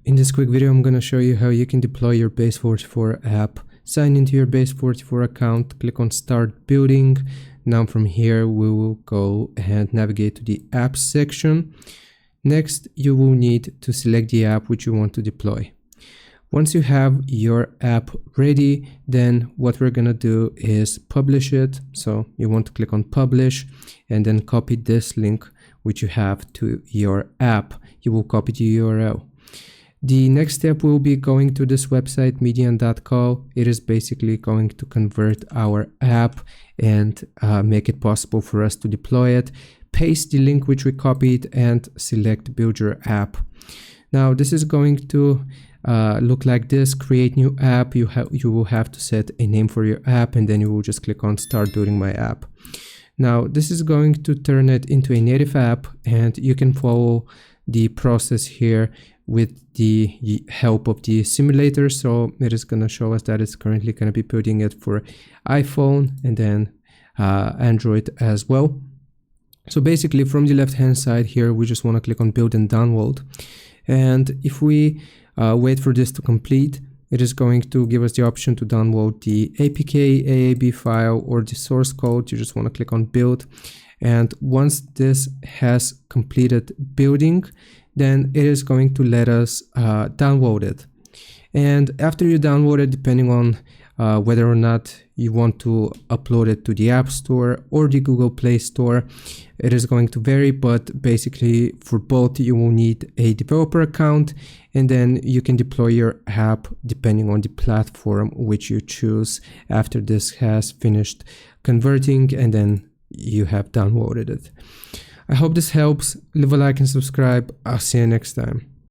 In this quick video, I'm going to show you how you can deploy your Base44 app. Sign into your Base44 account, click on Start Building. Now from here, we will go and navigate to the Apps section. Next, you will need to select the app which you want to deploy. Once you have your app ready, then what we're going to do is publish it. So you want to click on Publish and then copy this link which you have to your app. You will copy the URL. The next step will be going to this website, median.co. It is basically going to convert our app and make it possible for us to deploy it. Paste the link which we copied and select Build Your App. Now this is going to look like this. Create new app. You will have to set a name for your app, and then you will just click on Start Building My App. Now this is going to turn it into a native app, and you can follow the process here with the help of the simulator. So it is going to show us that it's currently going to be building it for iPhone and then Android as well. So basically from the left hand side here, we just want to click on build and download. And if we wait for this to complete, it is going to give us the option to download the APK, AAB file, or the source code. You just want to click on build. And once this has completed building, then it is going to let us download it. And after you download it, depending on whether or not you want to upload it to the App Store or the Google Play Store, it is going to vary, but basically for both you will need a developer account, and then you can deploy your app depending on the platform which you choose after this has finished converting and then you have downloaded it. I hope this helps. Leave a like and subscribe. I'll see you next time.